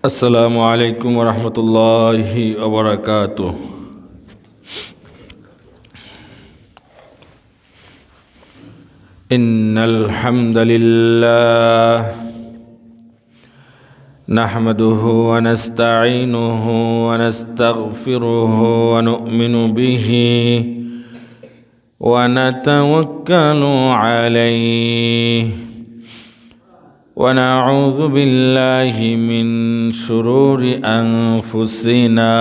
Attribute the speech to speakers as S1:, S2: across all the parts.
S1: السلام عليكم ورحمة الله وبركاته. إن الحمد لله نحمده ونستعينه ونستغفره ونؤمن به ونتوكل عليه ونعوذ بالله من شرور أنفسنا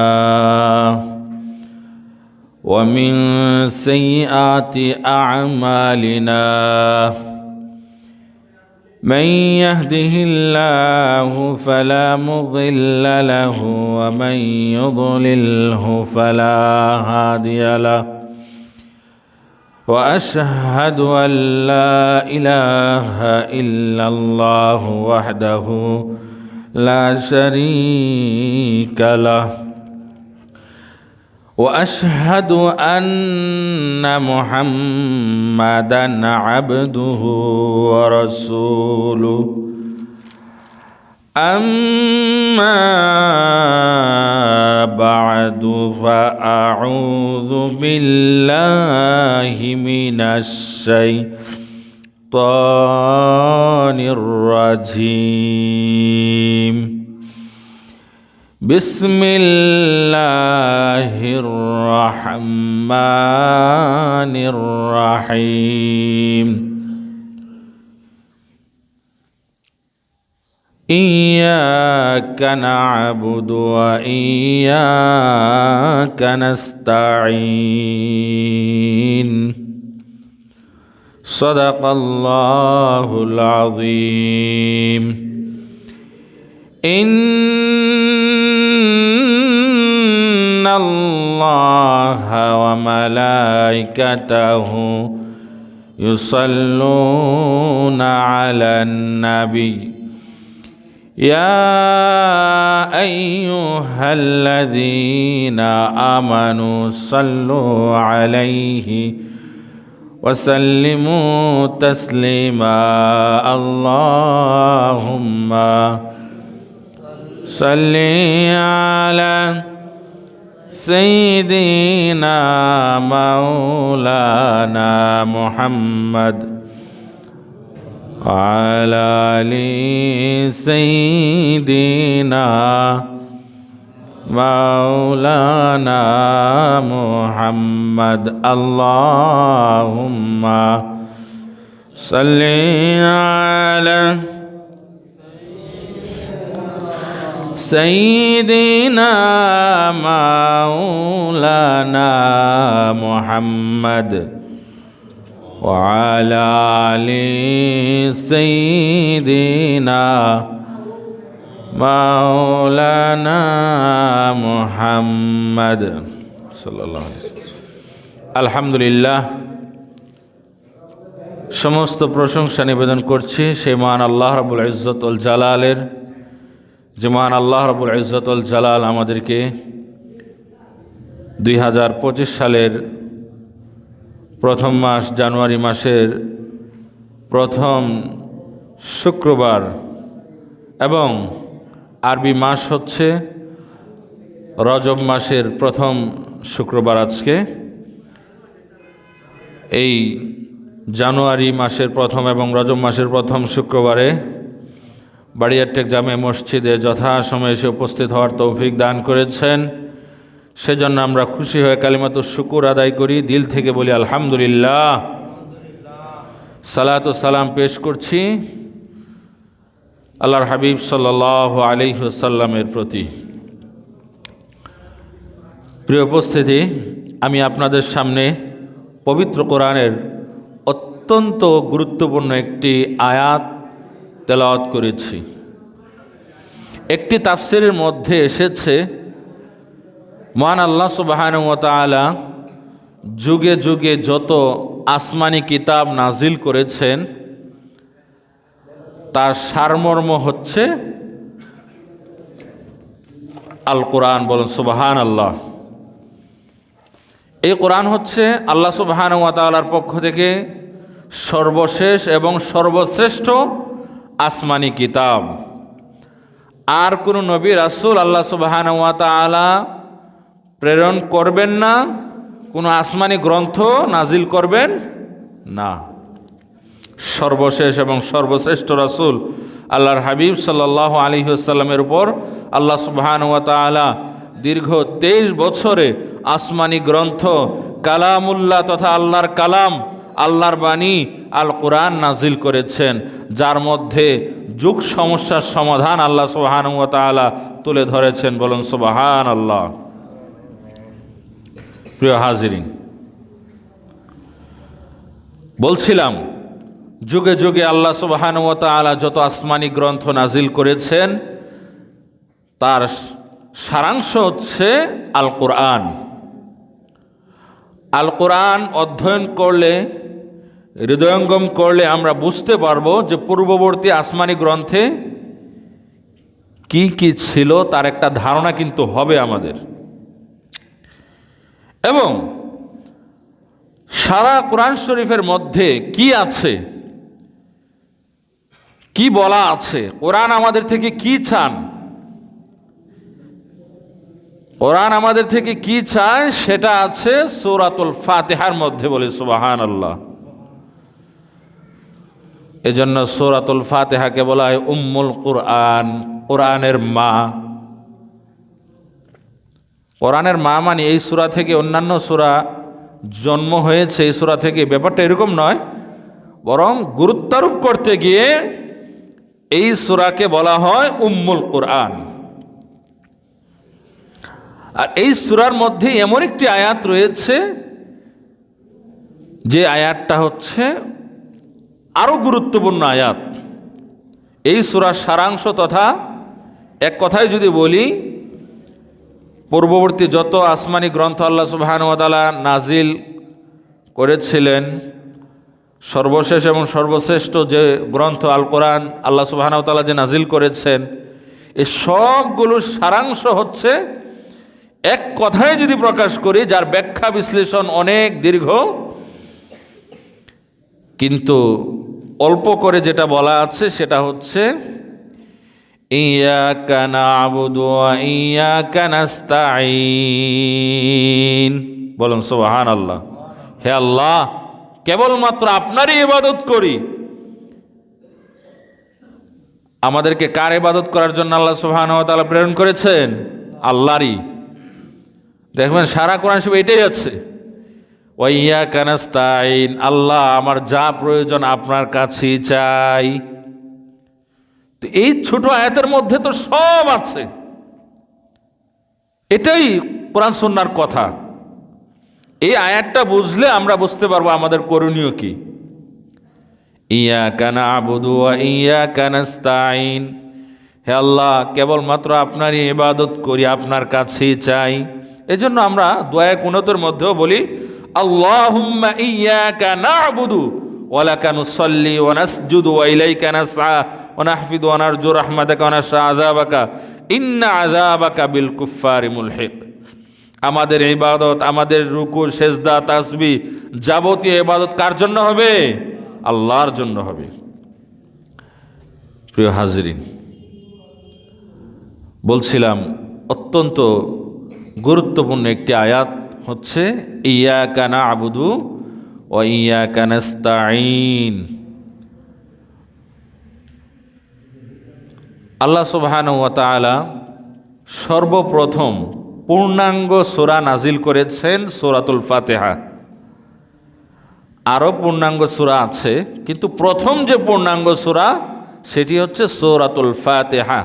S1: ومن سيئات أعمالنا. من يهده الله فلا مضل له ومن يضلله فلا هادي له. وأشهد أن لا إله إلا الله وحده لا شريك له. وأشهد أن محمدًا عبده ورسوله. أما بعد فأعوذ بالله من الشيطان الرجيم. بسم الله الرحمن الرحيم. إياك نعبد وإياك نستعين. صدق الله العظيم. إن الله وملائكته يصلون على النبي يا أيها الذين آمنوا صلوا عليه وسلموا تسليما. اللهم صل على سيدنا مولانا محمد وعلى آل سيدنا مولانا محمد. اللهم صل على سيدنا مولانا محمد وعلى آل سيدنا مولانا محمد صلى الله عليه وسلم. আলহামদুলিল্লাহ, সমস্ত প্রশংসা নিবেদন করছি সেই মহান আল্লাহ রাব্বুল ইজ্জত ওয়াল জালালের, যে মহান আল্লাহ রাব্বুল ইজ্জত ওয়াল জালাল আমাদেরকে 2025 সালের প্রথম মাস জানুয়ারি মাসের প্রথম শুক্রবার এবং আরবি মাস হচ্ছে রজব মাসের প্রথম শুক্রবার। আজকে এই জানুয়ারি মাসের প্রথম এবং রজব মাসের প্রথম শুক্রবারে বাড়িয়ারটেক জামে মসজিদে যথাসময়ে এসে উপস্থিত হওয়ার তৌফিক দান করেছেন। সেজন্য আমরা খুশি হয়ে কালিমাতুশ শুকুর আদায় করি, দিল থেকে বলি আলহামদুলিল্লাহ। সালাত ও সালাম পেশ করছি আল্লাহর হাবিব সাল্লাল্লাহু আলাইহি ওয়াসাল্লামের প্রতি। প্রিয় উপস্থিতি, আমি আপনাদের সামনে পবিত্র কোরআনের অত্যন্ত গুরুত্বপূর্ণ একটি আয়াত তেলাওয়াত করেছি। একটি তাফসিরের মধ্যে এসেছে মহান আল্লাহ সুবহানাহু ওয়া তাআলা যুগে যুগে যত আসমানি কিতাব নাজিল করেছেন তার সারমর্ম হচ্ছে আল কোরআন। বলুন সুবহানাল্লাহ। এই কোরআন হচ্ছে আল্লাহ সুবহানাহু ওয়া তাআলার পক্ষ থেকে সর্বশেষ এবং সর্বশ্রেষ্ঠ আসমানি কিতাব। আর কোনো নবী রাসূল আল্লাহ সুবহানাহু ওয়া তাআলা প্রেরণ করবেন না, কোনো আসমানি গ্রন্থ নাজিল করবেন না। সর্বশেষ এবং সর্বশ্রেষ্ঠ রাসূল আল্লাহর হাবিব সাল্লাল্লাহু আলাইহি ওয়াসাল্লামের উপর আল্লাহ সুবহানাহু ওয়া তাআলা দীর্ঘ 23 বছরে আসমানি গ্রন্থ কালামুল্লাহ তথা আল্লাহর কালাম, আল্লাহর বাণী আল কোরআন নাজিল করেছেন, যার মধ্যে যুগ সমস্যার সমাধান আল্লাহ সুবহানাহু ওয়া তাআলা তুলে ধরেছেন। বলুন সুবহানাল্লাহ। প্রিয় হাজিরিন, বলছিলাম যুগে যুগে আল্লাহ সুবহানাহু ওয়া তাআলা যত আসমানি গ্রন্থ নাজিল করেছেন তার সারাংশ হচ্ছে আল কোরআন। আল কোরআন অধ্যয়ন করলে, হৃদয়ঙ্গম করলে আমরা বুঝতে পারবো যে পূর্ববর্তী আসমানি গ্রন্থে কি কি ছিল তার একটা ধারণা কিন্তু হবে আমাদের। এবং সারা কোরআন শরীফের মধ্যে কি আছে, কি বলা আছে, কোরআন আমাদের থেকে কি চান, কোরআন আমাদের থেকে কি চায় সেটা আছে সূরাতুল ফাতিহার মধ্যে। বলে সুবহানাল্লাহ। এজন্য সূরাতুল ফাতিহাকে বলা হয় উম্মুল কোরআন, কোরআনের মা। কোরআনের মা মানে এই সূরা থেকে অন্যান্য সূরা জন্ম হয়েছে, এই সূরা থেকে, ব্যাপারটা এরকম নয়, বরং গুরুত্বারোপ করতে গিয়ে এই সূরাকে বলা হয় উম্মুল কোরআন। আর এই সূরার মধ্যে এমন একটি আয়াত রয়েছে যে আয়াতটা হচ্ছে আরো গুরুত্বপূর্ণ আয়াত। এই সূরার সারাংশ তথা এক কথায় যদি বলি, পূর্ববর্তী যত আসমানি গ্রন্থ আল্লাহ সুবহানাহু ওয়া তাআলা নাজিল করেছিলেন, সর্বশেষ এবং সর্বশ্রেষ্ঠ যে গ্রন্থ আল কোরআন আল্লাহ সুবহানাহু ওয়া তাআলা যে নাজিল করেছেন, এই সবগুলোর সারাংশ হচ্ছে, এক কথায় যদি প্রকাশ করি, যার ব্যাখ্যা বিশ্লেষণ অনেক দীর্ঘ, কিন্তু অল্প করে যেটা বলা আছে সেটা হচ্ছে ইয়াকা না'বুদু ওয়া ইয়াকা নাস্তাঈন। বলুন সুবহানাল্লাহ। হে আল্লাহ, কেবলমাত্র আপনারই ইবাদত করি। আমাদেরকে কার ইবাদত করার জন্য আল্লাহ সুবহানাহু ওয়া তাআলা প্রেরণ করেছেন? আল্লাহরই। দেখবেন সারা কোরআন শরীফে এটাই আছে, ওয়া ইয়াকা নাস্তাঈন, আল্লাহ আমার যা প্রয়োজন আপনার কাছেই চাই। তো এই ছোট আয়াতের মধ্যে তো সব আছে। এটাই কোরআন সুন্নাহর কথা। এই আয়াতটা বুঝলে আমরা বুঝতে পারবো আমাদের করণীয় কি। ইয়াকা না'বুদু ওয়া ইয়াকা নাস্তাঈন, হে আল্লাহ কেবলমাত্র আপনারই ইবাদত করি, আপনার কাছেই চাই। এজন্য আমরা দোয়া কুনুতের মধ্যেও বলি আল্লাহুম্মা ইয়াকা না'বুদু ওয়া লাকা নুসাল্লি ওয়া নাসজুদু ওয়া ইলাইকা নাসআ ওয়া নাহফিদু ওয়া নারজু রাহমাতাকা ওয়া নাখশা আযাবাকা ইন্না আযাবাকা বিল কুফফারি মুলহিক। আমাদের ইবাদত, আমাদের রুকু, সেজদা, তাসবিহ, যাবতীয় ইবাদত কার জন্য হবে? আল্লাহর জন্য হবে। প্রিয় হাজরিন, বলছিলাম অত্যন্ত গুরুত্বপূর্ণ একটি আয়াত হচ্ছে ইয়াকা না'বুদু ওয়া ইয়াকা নাস্তাঈন। আল্লাহ সুবহানাহু ওয়া তাআলা সর্বপ্রথম পূর্ণাঙ্গ সূরা নাজিল করেছেন সূরাতুল ফাতিহা। আরও পূর্ণাঙ্গ সূরা আছে, কিন্তু প্রথম যে পূর্ণাঙ্গ সূরা সেটি হচ্ছে সূরাতুল ফাতিহা।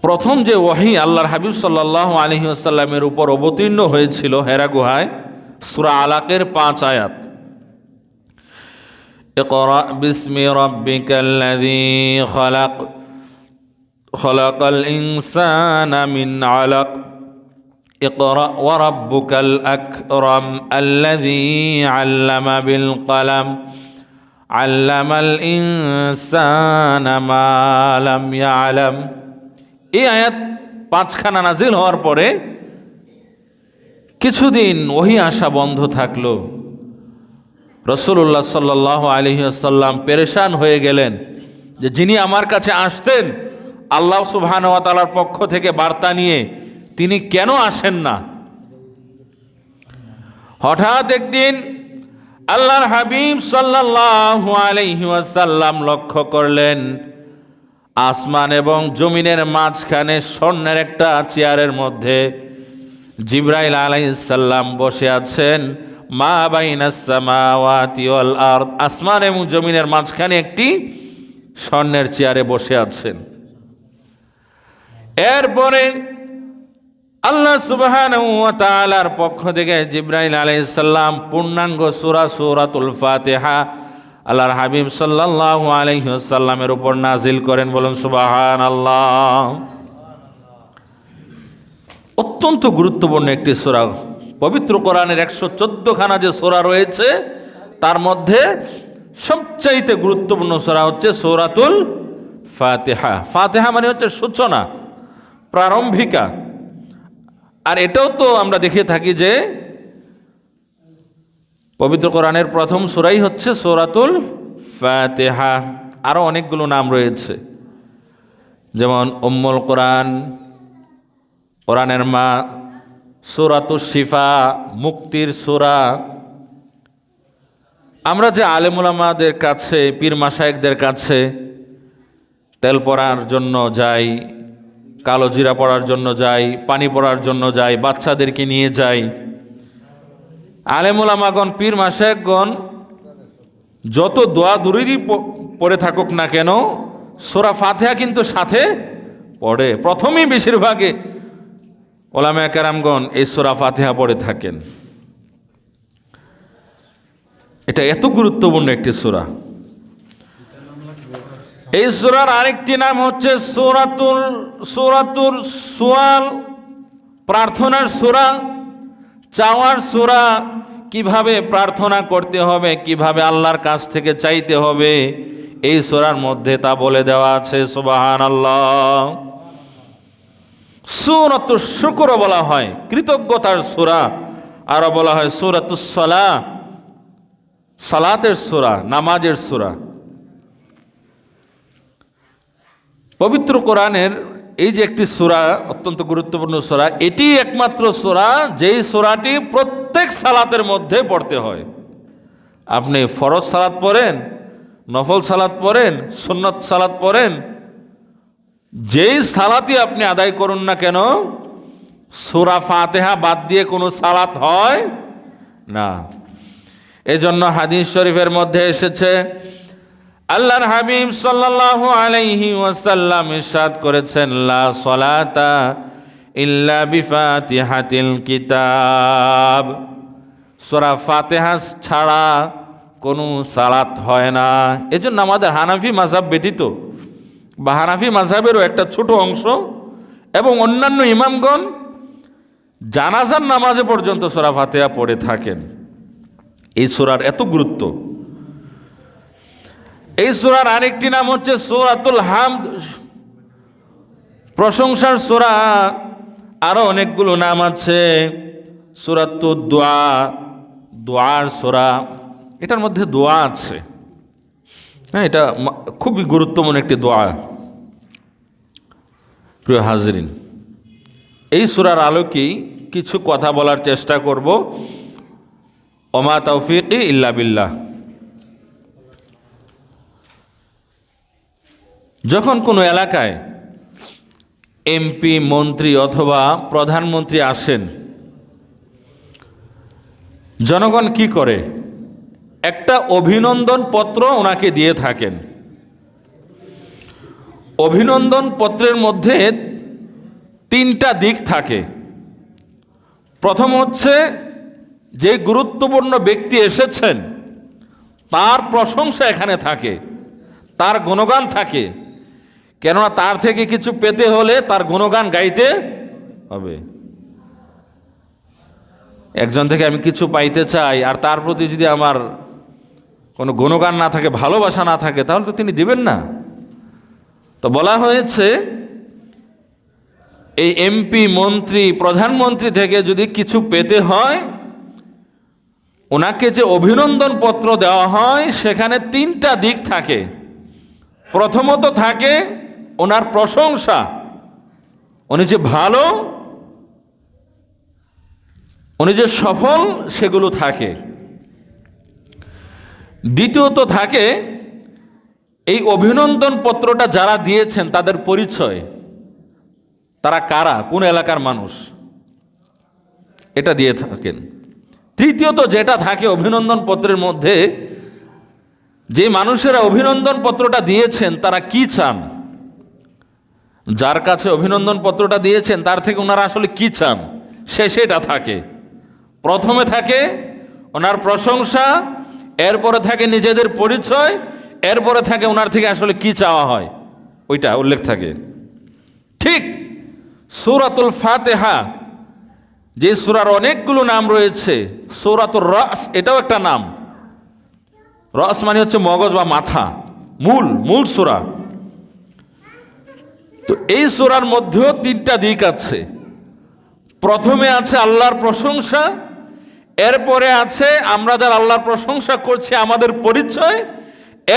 S1: প্রথম যে ওহী আল্লাহর হাবিব সাল্লাল্লাহু আলাইহি ওয়াসাল্লামের উপর অবতীর্ণ হয়েছিল হেরা গুহায়, সূরা আলাকের 5 আয়াত। ইকরা বিসমি রাব্বিকাল্লাযী খালাক খালাকাল ইনসানা মিন আলাক ইকরা ওয়া রাব্বুকাল আকরাম আল্লাযী আল্লামা বিল কলম আল্লামাল ইনসানা মা লাম ইয়ালাম। এই আয়াত 5খানা নাজিল হওয়ার পরে কিছুদিন ওহী আসা বন্ধ থাকলো। রাসূলুল্লাহ সাল্লাল্লাহু আলাইহি ওয়াসাল্লাম পেরেশান হয়ে গেলেন, যে যিনি আমার কাছে আসতেন আল্লাহ সুবহানাহু ওয়া তাআলার পক্ষ থেকে বার্তা নিয়ে, তিনি কেন আসেন না? হঠাৎ একদিন আল্লাহর হাবিব সাল্লাল্লাহু আলাইহি ওয়াসাল্লাম লক্ষ্য করলেন আসমান এবং জমিনের মাঝখানে স্বর্ণের একটা চেয়ারের মধ্যে জিবরাইল আলাইহিস সালাম বসে আছেন। মা বাইনাস সামাওয়াতি ওয়াল আরদ, আসমান এবং জমিনের মাঝখানে একটি স্বর্ণের চেয়ারে বসে আছেন। এরপরে আল্লাহ সুবহানাহু ওয়া তাআলার পক্ষ থেকে জিবরাইল আলাইহিস সালাম পূর্ণাঙ্গ সূরা সূরাতুল ফাতিহা আল্লাহর হাবিব সাল্লাল্লাহু আলাইহি ওয়াসাল্লামের উপর নাজিল করেন। বলুন সুবহানাল্লাহ। অত্যন্ত গুরুত্বপূর্ণ একটি সূরা। পবিত্র কোরআনের 114 খানা যে সূরা রয়েছে তার মধ্যে সবচাইতে গুরুত্বপূর্ণ সূরা হচ্ছে সূরাতুল ফাতিহা। ফাতিহা মানে হচ্ছে সূচনা, প্রারম্ভিকা। আর এটাও তো আমরা দেখে থাকি যে পবিত্র কোরআনের প্রথম সূরাই হচ্ছে সূরাতুল ফাতিহা। আরও অনেকগুলো নাম রয়েছে, যেমন উম্মুল কোরআন, কোরআনের মা, সূরাতুশ শিফা, মুক্তির সূরা। আমরা যে আলেম উলামাদের কাছে, পীর মাশায়েখদের কাছে তেল পড়ার জন্য যাই, কালো জিরা পড়ার জন্য যাই, পানি পড়ার জন্য যাই, বাচ্চাদেরকে নিয়ে যাই, আলেম উলামাগণ, পীর মাশায়েখগণ যত দোয়া দুরুদি পড়ে থাকুক না কেন, সূরা ফাতিহা কিন্তু সাথে পড়ে। প্রথমেই বেশিরভাগে উলামায়ে কেরামগণ এই সূরা ফাতিহা পড়ে থাকেন। এটা এত গুরুত্বপূর্ণ একটি সূরা। এই সূরার আরেকটি নাম হচ্ছে সূরাতুল সুয়াল, প্রার্থনার সূরা, চাওয়ার সূরা। কিভাবে প্রার্থনা করতে হবে, কিভাবে আল্লাহর কাছ থেকে চাইতে হবে, এই সূরার মধ্যে তা বলে দেওয়া আছে। সুবহানাল্লাহ। সূরাতুশ শুকর বলা হয়, কৃতজ্ঞতার সূরা। আরো বলা হয় সূরাতুস সালাহ, সালাতের সূরা, নামাজের সূরা। পবিত্র কোরআনের এই যে একটি সূরা, অত্যন্ত গুরুত্বপূর্ণ সূরা, এটি একমাত্র সূরা যেই সূরাটি প্রত্যেক সালাতের মধ্যে পড়তে হয়। আপনি ফরজ সালাত পড়েন, নফল সালাত পড়েন, সুন্নত সালাত পড়েন, যেই সালাতই আপনি আদায় করুন না কেন, সূরা ফাতিহা বাদ দিয়ে কোনো সালাত হয় না। এজন্য হাদিস শরীফের মধ্যে এসেছে, আল্লাহর হাবিব সাল্লাল্লাহু আলাইহি ওয়াসাল্লাম ইরশাদ করেছেন, লা সালাতা ইল্লা বিফাতিহাতিল কিতাব। সূরা ফাতিহা ছাড়া কোনো সালাত হয় না। এজন্য আমাদের হানাফি মাযহাব ব্যতীত বা হানাফি মাযহাবেরও একটা ছোট অংশ এবং অন্যান্য ইমামগণ জানাজার নামাজে পর্যন্ত সূরা ফাতিহা পড়ে থাকেন। এই সূরার এত গুরুত্ব। এই সূরার আরেকটি নাম হচ্ছে সূরাতুল হামদ, প্রশংসার সূরা। আরো অনেকগুলো নাম আছে, সূরাতুদ দুআ, দোয়ার সূরা। এটার মধ্যে দোয়া আছে, হ্যাঁ, এটা খুবই গুরুত্বপূর্ণ একটি দোয়া। প্রিয় হাজরিন, এই সূরার আলোকেই কিছু কথা বলার চেষ্টা করব। ওমা তাওফীকি ইল্লা বিল্লাহ। যখন কোনো এলাকায় এমপি, মন্ত্রী অথবা প্রধানমন্ত্রী আসেন, জনগণ কি করে? একটা অভিনন্দন পত্র ওনাকে দিয়ে থাকেন। অভিনন্দন পত্রের মধ্যে তিনটা দিক থাকে। প্রথম হচ্ছে যে গুরুত্বপূর্ণ ব্যক্তি এসেছেন তার প্রশংসা এখানে থাকে, তার গুণগান থাকে। কেননা তার থেকে কিছু পেতে হলে তার গুণগান গাইতে হবে। একজন থেকে আমি কিছু পাইতে চাই আর তার প্রতি যদি আমার কোনো গুণগান না থাকে, ভালোবাসা না থাকে, তাহলে তো তিনি দিবেন না। তো বলা হয়েছে এই এমপি, মন্ত্রী, প্রধানমন্ত্রী থেকে যদি কিছু পেতে হয়, ওনাকে যে অভিনন্দন পত্র দেওয়া হয় সেখানে তিনটা দিক থাকে। প্রথমত থাকে ওনার প্রশংসা, উনি যে ভালো, উনি যে সফল, সেগুলো থাকে। দ্বিতীয়ত থাকে এই অভিনন্দন পত্রটা যারা দিয়েছেন তাদের পরিচয়, তারা কারা, কোন এলাকার মানুষ, এটা দিয়ে থাকেন। তৃতীয়ত যেটা থাকে অভিনন্দন পত্রের মধ্যে, যে মানুষেরা অভিনন্দন পত্রটা দিয়েছেন তারা কি চান, যার কাছে অভিনন্দন পত্রটা দিয়েছেন তার থেকে ওনারা আসলে কি চান, সেটা থাকে। প্রথমে থাকে ওনার প্রশংসা, এরপরে থাকে নিজেদের পরিচয়, এরপরে থাকে ওনার থেকে আসলে কি চাওয়া হয়, ওইটা উল্লেখ থাকে। ঠিক সূরাতুল ফাতিহা, যে সূরার অনেকগুলো নাম রয়েছে, সূরাতুর রাস এটাও একটা নাম। রাস মানে হচ্ছে মগজ বা মাথা, মূল সূরা। তো এই সূরার মধ্যেও তিনটা দিক আছে। প্রথমে আছে আল্লাহর প্রশংসা, এরপরে আছে আমরা যারা আল্লাহর প্রশংসা করছি আমাদের পরিচয়,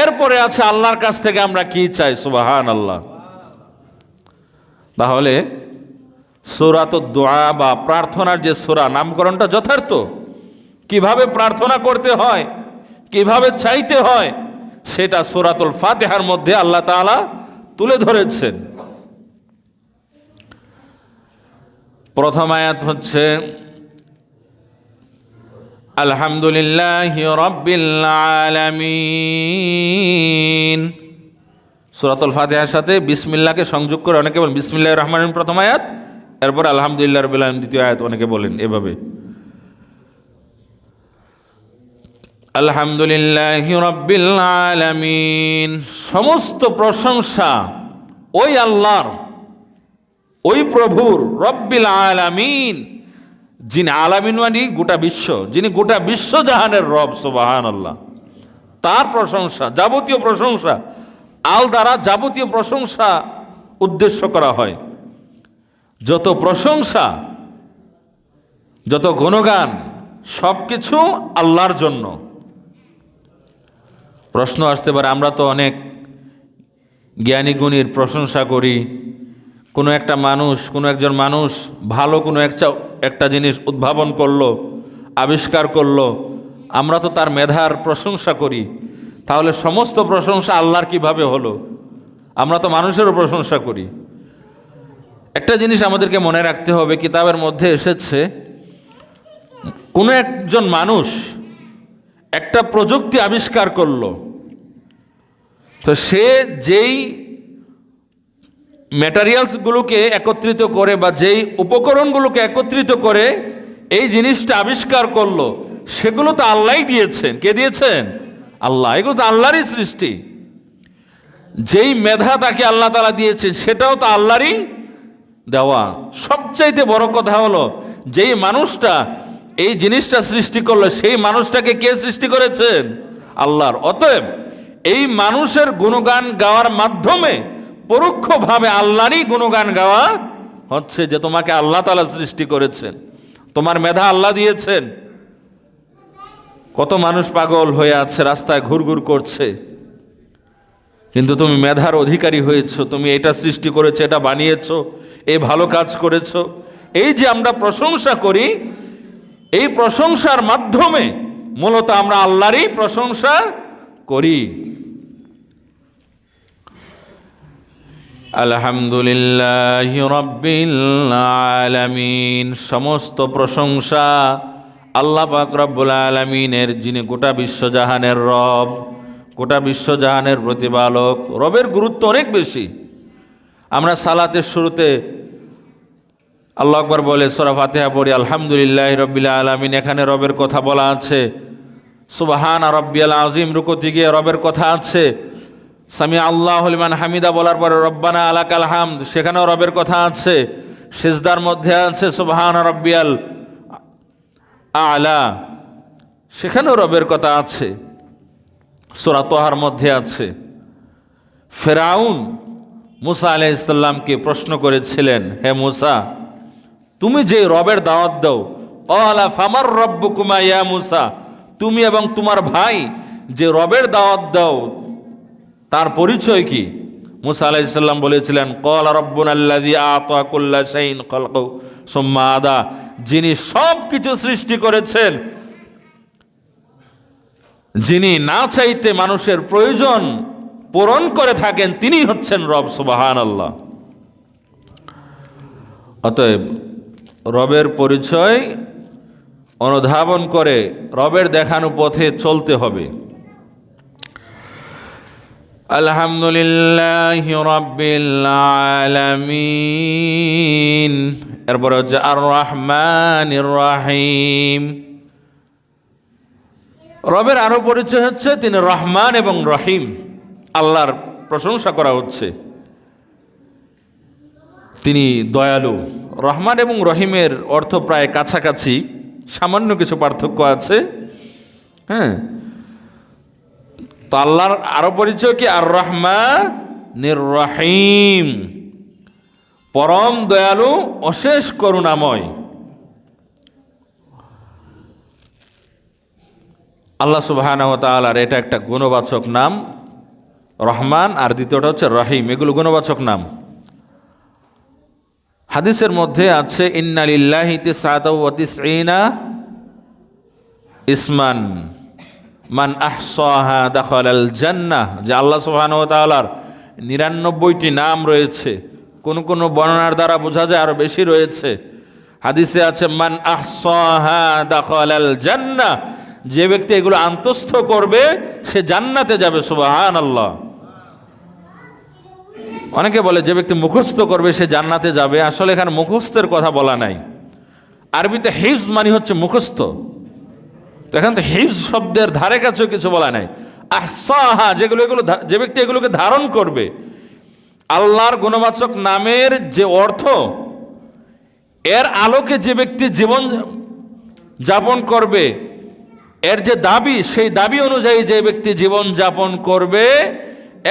S1: এরপরে আছে আল্লাহর কাছ থেকে আমরা কি চাই। সুবহানাল্লাহ। তাহলে সূরাতুদ দুআ বা প্রার্থনার যে সূরা, নামকরণটা যথার্থ। কিভাবে প্রার্থনা করতে হয়, কিভাবে চাইতে হয়, সেটা সূরাতুল ফাতিহার মধ্যে আল্লাহ তাআলা তুলে ধরেছেন। প্রথম আয়াত হচ্ছে আলহামদুলিল্লাহি রাব্বিল আলামিন। সূরাতুল ফাতিহার সাথে বিসমিল্লাহকে সংযোগ করে অনেকে বলেন বিসমিল্লাহির রহমানির রহিম প্রথম আয়াত, এরপর আলহামদুলিল্লাহ রাব্বিল আলামিন দ্বিতীয় আয়াত, অনেকে বলেন এভাবে। আলহামদুলিল্লাহি রাব্বিল আলামিন, সমস্ত প্রশংসা ওই আল্লাহর, ওই প্রভুর, রব্বিল আলামিন, যিনি আলামিন মানে গোটা বিশ্ব, যিনি গোটা বিশ্ব জাহানের রব। সুবহানাল্লাহ। তার প্রশংসা, যাবতীয় প্রশংসা, আল দ্বারা যাবতীয় প্রশংসা উদ্দেশ্য করা হয়। যত প্রশংসা, যত গুণগান, সব কিছু আল্লাহর জন্য। প্রশ্ন আসতে পারে, আমরা তো অনেক জ্ঞানী গুণীর প্রশংসা করি, কোনো একটা মানুষ, কোনো একজন মানুষ ভালো কোনো একটা জিনিস উদ্ভাবন করলো, আবিষ্কার করলো, আমরা তো তার মেধার প্রশংসা করি, তাহলে সমস্ত প্রশংসা আল্লাহর কিভাবে হলো? আমরা তো মানুষেরও প্রশংসা করি। একটা জিনিস আমাদেরকে মনে রাখতে হবে, কিতাবের মধ্যে এসেছে কোনো একজন মানুষ একটা প্রযুক্তি আবিষ্কার করলো, তো সে যেই ম্যাটেরিয়ালসগুলোকে একত্রিত করে বা যেই উপকরণগুলোকে একত্রিত করে এই জিনিসটা আবিষ্কার করলো, সেগুলো তো আল্লাহই দিয়েছেন। কে দিয়েছেন? আল্লাহ। এগুলো তো আল্লাহরই সৃষ্টি। যেই মেধা তাকে আল্লাহ তাআলা দিয়েছেন সেটাও তো আল্লাহরই দেওয়া। সবচাইতে বড় কথা হলো, যেই মানুষটা এই জিনিসটা সৃষ্টি করলো, সেই মানুষটাকে কে সৃষ্টি করেছেন? আল্লাহর। অতএব এই মানুষের গুণগান গাওয়ার মাধ্যমে পরোক্ষভাবে আল্লাহরই গুণগান গাওয়া হচ্ছে, যে তোমাকে আল্লাহ তাআলা সৃষ্টি করেছেন, তোমার মেধা আল্লাহ দিয়েছেন। কত মানুষ পাগল হয়ে আছে, রাস্তায় ঘুরঘুর করছে, কিন্তু তুমি মেধার অধিকারী হয়েছো, তুমি এটা সৃষ্টি করেছো, এটা বানিয়েছো, এই ভালো কাজ করেছো। এই যে আমরা প্রশংসা করি, এই প্রশংসার মাধ্যমে মূলত আমরা আল্লাহরই প্রশংসা করি। আলহামদুলিল্লাহি রাব্বিল আলামিন, সমস্ত প্রশংসা আল্লাহ পাক রব্বুল আলামিনের, যিনি গোটা বিশ্বজাহানের রব, গোটা বিশ্বজাহানের প্রতিপালক। রবের গুরুত্ব অনেক বেশি। আমরা সালাতের শুরুতে আল্লাহু আকবার বলে সূরা ফাতিহা পড়ি, আলহামদুলিল্লাহি রাব্বিল আলামিন, এখানে রবের কথা বলা আছে। সুবহানা রাব্বিয়াল আযীম, রুকুতে গিয়ে রবের কথা আছে। সামি আল্লাহু লিমান হামিদা বলার পরে রব্বানা আলাকাল হামদ, সেখানেও রবের কথা আছে। সিজদার মধ্যে আছে সুবহানা রাব্বিয়াল আলা, সেখানেও রবের কথা আছে। সূরা তাহার মধ্যে আছে। ফিরআউন মুসা আলাইহিস সালামকে প্রশ্ন করেছিলেন, হে মুসা, তুমি যে রবের দাওয়াত দাও, ক্বালা ফামার রব্বুকুমা ইয়া মুসা, তুমি এবং তোমার ভাই যে রবের দাওয়াত দাও তার পরিচয় কি? মুসা আলাইহিস সালাম বলেছিলেন, ক্বালা রাব্বুনাল্লাযী আ'তা কুল্লা শাইইন খালকাহু সুম্মা হাদা, যিনি সব কিছু সৃষ্টি করেছেন, যিনি না চাইতে মানুষের প্রয়োজন পূরণ করে থাকেন, তিনি হচ্ছেন রব। সুবহানাল্লাহ। অতএব রবের পরিচয় অনুধাবন করে রবের দেখানো পথে চলতে হবে। আলহামদুলিল্লাহি রাব্বিল আলামিন। এরপরে হচ্ছে আর রহমানির রহিম। রবের আরো পরিচয় হচ্ছে তিনি রহমান এবং রহিম। আল্লাহর প্রশংসা করা হচ্ছে, তিনি দয়ালু। রহমান এবং রহিমের অর্থ প্রায় কাছাকাছি, সামান্য কিছু পার্থক্য আছে। হ্যাঁ, তো আল্লাহর আরো পরিচয় কি? আর রহমানির রহিম, পরম দয়ালু, অশেষ করুণাময়। আল্লাহ সুবহানাহু ওয়া তাআলার এটা একটা গুণবাচক নাম রহমান, আর দ্বিতীয়টা হচ্ছে রহিম। এগুলো গুণবাচক নাম। হাদিসের মধ্যে আছে ইন্না লিল্লাহি তিসআতাও ওয়া তিসঈনা ইসমান মান আহসাহা দাখালাল জান্নাহ, যে আল্লাহ সুবহানাহু ওয়া তাআলার 99টি নাম রয়েছে। কোন কোন বর্ণনার দ্বারা বোঝা যায় আরো বেশি রয়েছে। হাদিসে আছে মান আহসাহা দাখালাল জান্নাহ, যে ব্যক্তি এগুলো আন্তস্থ করবে সে জান্নাতে যাবে। সুবহানাল্লাহ। অনেকে বলে যে ব্যক্তি মুখস্থ করবে সে জান্নাতে যাবে। আসলে এখানে মুখস্থের কথা বলা নাই। আরবিতে হিফজ মানে হচ্ছে মুখস্থ, তো এখানে তো হিফজ শব্দের ধারে কাছেও কিছু বলা নাই। আহসাহা, যে ব্যক্তি এগুলোকে ধারণ করবে। আল্লাহর গুণবাচক নামের যে অর্থ, এর আলোকে যে ব্যক্তি জীবন যাপন করবে, এর যে দাবি, সেই দাবি অনুযায়ী যে ব্যক্তি জীবন যাপন করবে,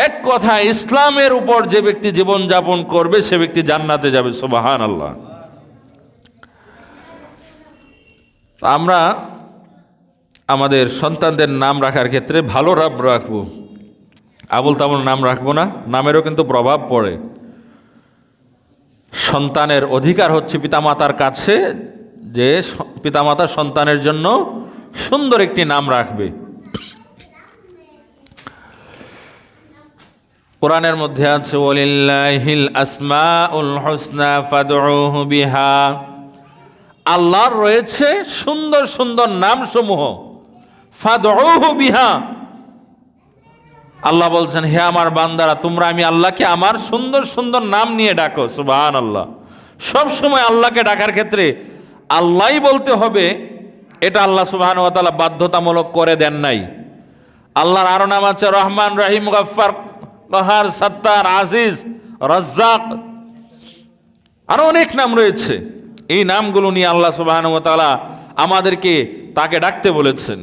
S1: এক কথা ইসলামের উপর যে ব্যক্তি জীবন যাপন করবে সে ব্যক্তি জান্নাতে যাবে। সুবহানাল্লাহ। আমরা আমাদের সন্তানদের নাম রাখার ক্ষেত্রে ভালো নাম রাখবো, আবুল তাবুল নাম রাখবো না। নামেরও কিন্তু প্রভাব পড়ে। সন্তানের অধিকার হচ্ছে পিতামাতার কাছে যে পিতামাতা সন্তানের জন্য সুন্দর একটি নাম রাখবে। কোরআনের মধ্যে আছে ওয়ালিল্লাহিল আসমাউল হুসনা ফাদউহু বিহা, আল্লাহর রয়েছে সুন্দর সুন্দর নামসমূহ। ফাদউহু বিহা, আল্লাহ বলছেন হে আমার বান্দারা, তোমরা আমি আল্লাহকে আমার সুন্দর সুন্দর নাম নিয়ে ডাকো। সুবহানাল্লাহ। সব সময় আল্লাহকে ডাকার ক্ষেত্রে আল্লাহই বলতে হবে, এটা আল্লাহ সুবহানাহু ওয়া তাআলা বাধ্যতামূলক করে দেন নাই। আল্লাহর আরো নাম আছে রহমান, রহিম, গফফার, কাহার, সত্তার, আজিজ, রাজ্জাক, আরো অনেক নাম রয়েছে। এই নামগুলো নিয়ে আল্লাহ সুবহানাহু ওয়া তাআলা আমাদেরকে তাকে ডাকতে বলেছেন।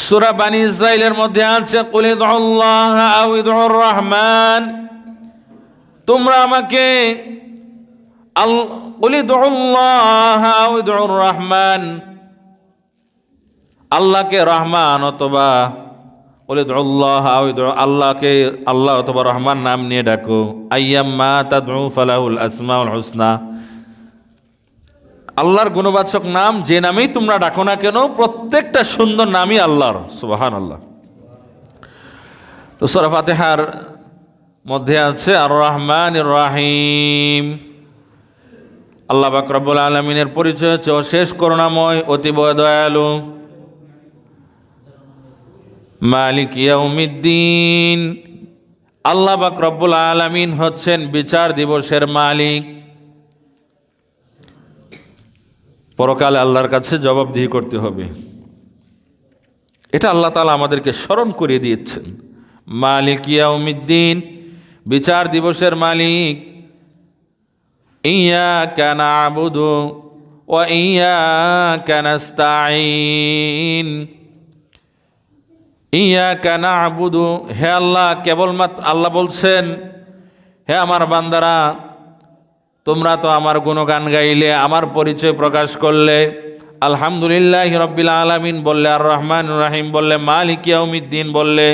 S1: সূরা বানী ইসরাঈলের মধ্যে আছে কুল ইদউল্লাহ আও ইদউর রহমান, তোমরা আমাকে কুল ইদউল্লাহ আও ইদউর রহমান, আল্লাহকে রহমান অথবা আল্লাহকে আল্লাহ অথবা রহমান নাম নিয়ে ডাকো। আইয়াম্মা তাদউ ফালাহুল আসমাউল হুসনা, আল্লাহর গুণবাচক নাম যে নামেই তোমরা ডাকো না কেন, প্রত্যেকটা সুন্দর নামই আল্লাহর। সুবহানাল্লাহ। তো সূরা ফাতিহার মধ্যে আছে আর রহমানির রহিম। আল্লাহ পাক রব্বুল আলামিনের পরিচয় হচ্ছে অশেষ করুণাময়, অতীব দয়ালু। মালিক ইয়াউমিদ্দিন, আল্লাহ পাক রব্বুল আলামিন হচ্ছেন বিচার দিবসের মালিক। পরকালে আল্লাহর কাছে জবাবদিহি করতে হবে, এটা আল্লাহ তাআলা আমাদেরকে স্মরণ করিয়ে দিয়েছেন। মালিক ইয়াউমিদ্দিন, বিচার দিবসের মালিক। ইয়াকা না'বুদু ওয়া ইয়াকা নাস্তাঈন, ইয়াকা না'বুদু, হে আল্লাহ, কেবলমাত্র আল্লাহ বলছেন হে আমার বান্দারা, তোমরা তো আমার গুণগান গাইলে, আমার পরিচয় প্রকাশ করলে, আলহামদুলিল্লাহি রাব্বিল আলামিন বললে, আর রহমানুর রহিম বললে, মালিক ইয়াউমিদ্দিন বললে,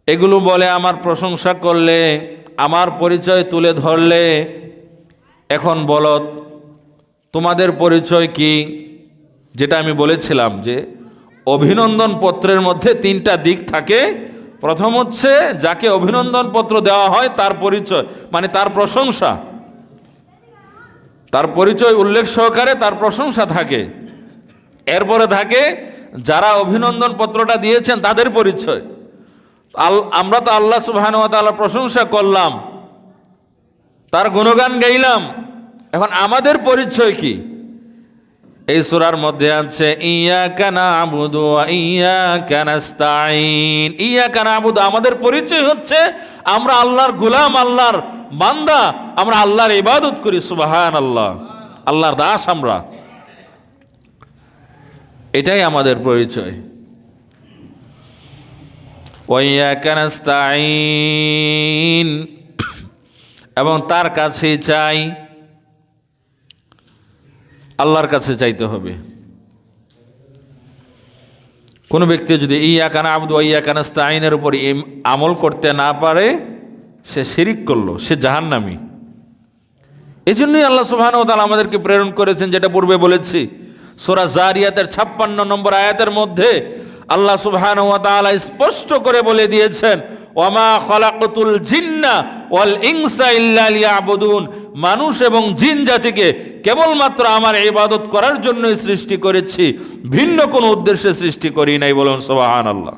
S1: এগুলো বলে আমার প্রশংসা করলে, আমার পরিচয় তুলে ধরলে, এখন বলো তোমাদের পরিচয় কি? যেটা আমি বলেছিলাম যে অভিনন্দন পত্রের মধ্যে তিনটা দিক থাকে। প্রথম হচ্ছে যাকে অভিনন্দন পত্র দেওয়া হয় তার পরিচয়, মানে তার প্রশংসা, তার পরিচয় উল্লেখ সহকারে তার প্রশংসা থাকে। এরপরে থাকে যারা অভিনন্দন পত্রটা দিয়েছেন তাদের পরিচয়। আমরা তো আল্লাহ সুবহানাহু ওয়া তাআলার প্রশংসা করলাম, তার গুণগান গাইলাম, এখন আমাদের পরিচয় কি? এই সূরার মধ্যে আছে ইয়াকা না'বুদু ওয়া ইয়াকা নাস্তাঈন। ইয়াকা না'বুদু, আমাদের পরিচয় হচ্ছে আমরা আল্লাহর গোলাম, আল্লাহর বান্দা, আমরা আল্লাহর ইবাদত করি। সুবহানাল্লাহ, আল্লাহর দাস আমরা, এটাই আমাদের পরিচয়। ওয়া ইয়াকা নাস্তাঈন, এবং তার কাছেই চাই, আল্লাহর কাছে চাইতে হবে। কোনো ব্যক্তি যদি ইয়াকা না'বুদু ওয়া ইয়াকা নাস্তাঈনের উপর আমল করতে না পারে, সে শিরিক করলো, সে জাহান্নামী। এই জন্যই আল্লাহ সুবহানাহু ওয়া তাআলা আমাদেরকে প্রেরণ করেছেন, যেটা পূর্বে বলেছি সূরা জারিয়াতের 56 নম্বর আয়াতের মধ্যে আল্লাহ সুবহানাহু ওয়া তাআলা স্পষ্ট করে বলে দিয়েছেন, ওয়ামা খালাকতুল জিন্না ওয়াল ইনসা ইল্লা লিয়াবুদুন, মানুষ এবং জিন জাতিকে কেবলমাত্র আমার ইবাদত করার জন্যই সৃষ্টি করেছি, ভিন্ন কোনো উদ্দেশ্যে সৃষ্টি করি নাই। বলুন সুবহানাল্লাহ।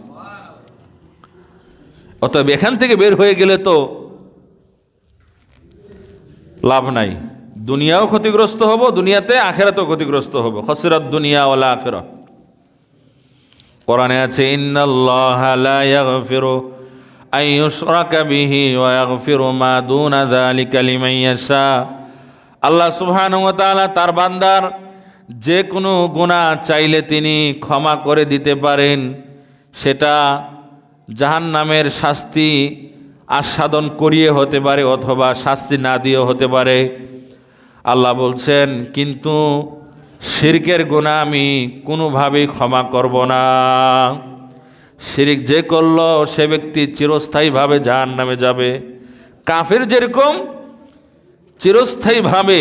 S1: অতএব এখান থেকে বের হয়ে গেলে তো লাভ নাই, দুনিয়াও ক্ষতিগ্রস্ত হব, দুনিয়াতে আখিরাতেও ক্ষতিগ্রস্ত হব। খাসিরাত দুনিয়া ওয়াল আখিরাহ। কোরআনে আছে ইন্নাল্লাহা লা ইয়াগফিরু আন ইউশরাকা বিহি ওয়া ইয়াগফিরু মা দুনা যালিকা লিমান ইয়াশা। আল্লাহ সুবহানাহু ওয়া তাআলা তার বান্দার যে কোনো গুনাহ চাইলে তিনি ক্ষমা করে দিতে পারেন, সেটা জাহান্নামের শাস্তি আস্বাদন করিয়ে হতে পারে অথবা শাস্তি না দিয়েও হতে পারে। আল্লাহ বলছেন কিন্তু শিরকের গুনাহ আমি কোনোভাবেই ক্ষমা করব না। শিরিক যে করল সে ব্যক্তি চিরস্থায়ীভাবে জাহান্নামে যাবে। কাফের যেরকম চিরস্থায়ীভাবে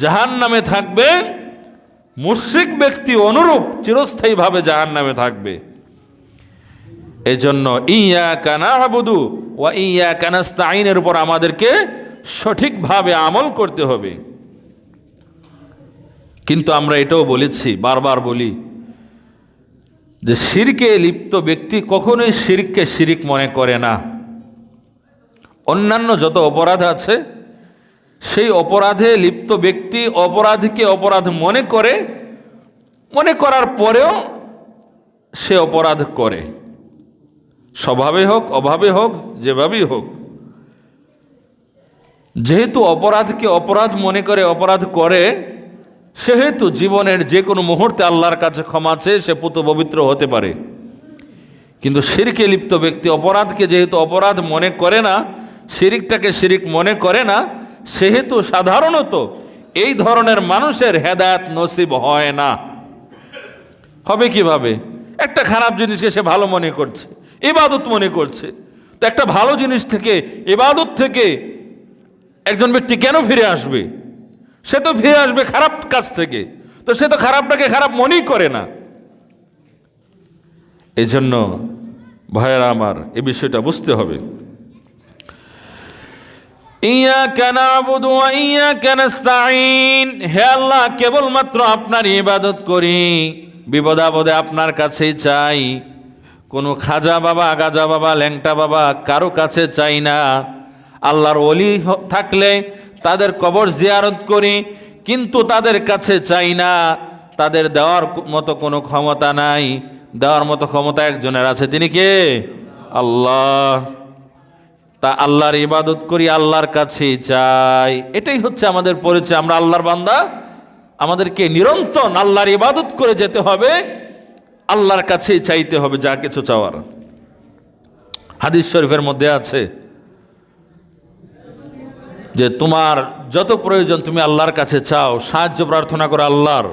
S1: জাহান্নামে থাকবে, মুশরিক ব্যক্তি অনুরূপ চিরস্থায়ীভাবে জাহান্নামে থাকবে। এজন্য ইয়াকা না'বুদু ওয়া ইয়াকা নাস্তাঈনের উপর আমাদেরকে সঠিকভাবে আমল করতে হবে। কিন্তু আমরা এটাও বলেছি, বারবার বলি, যে শিরকে লিপ্ত ব্যক্তি কখনোই শিরককে শিরিক মনে করে না। অন্যান্য যত অপরাধ আছে সেই অপরাধে লিপ্ত ব্যক্তি অপরাধীকে অপরাধ মনে করে, মনে করার পরেও সে অপরাধ করে, স্বভাবে হোক অভাবে হোক যেভাবেই হোক। যেহেতু অপরাধকে অপরাধ মনে করে অপরাধ করে, সেহেতু জীবনের যে কোনো মুহূর্তে আল্লাহর কাছে ক্ষমা চেয়ে সে পুত পবিত্র হতে পারে। কিন্তু শিরকে লিপ্ত ব্যক্তি অপরাধকে যেহেতু অপরাধ মনে করে না, শিরিকটাকে শিরিক মনে করে না, সেহেতু সাধারণত এই ধরনের মানুষের হেদায়েত নসিব হয় না। হবে কিভাবে? একটা খারাপ জিনিসকে সে ভালো মনে করছে, ইবাদত মনে করছে। তো একটা ভালো জিনিস থেকে, ইবাদত থেকে একজন ব্যক্তি কেন ফিরে আসবে? সে তো ফিরে আসবে খারাপ কাজ থেকে, তো সে তো খারাপটাকে খারাপ মনেই করে না। এই জন্য ভাইয়েরা আমার, এই বিষয়টা বুঝতে হবে। ইয়াকা না'বুদু ওয়া ইয়াকা নাস্তাঈন, হে আল্লাহ কেবলমাত্র আপনার ইবাদত করি, বিপদ আপদে আপনার কাছেই চাই। কোনো খাজা বাবা, গাজা বাবা, ল্যাংটা বাবা কারো কাছে চাই না। আল্লাহর ওলি থাকলে তাদের কবর জিয়ারত করি, কিন্তু তাদের কাছে চাই না। তাদের দেওয়ার মতো কোনো ক্ষমতা নাই, দেওয়ার মতো ক্ষমতা একজনের আছে, তিনি কে? আল্লাহ। তা আল্লাহর ইবাদত করি, আল্লাহর কাছেই চাই, এটাই হচ্ছে আমাদের পরিচয়। আমরা আল্লাহর বান্দা, আমাদেরকে নিরন্তর আল্লাহর ইবাদত করে যেতে হবে, আল্লাহর কাছেই চাইতে হবে যা কিছু চাওয়ার। হাদিস শরীফের মধ্যে আছে যে তোমার যত প্রয়োজন তুমি আল্লাহর কাছে চাও, সাহায্য প্রার্থনা করো আল্লাহর,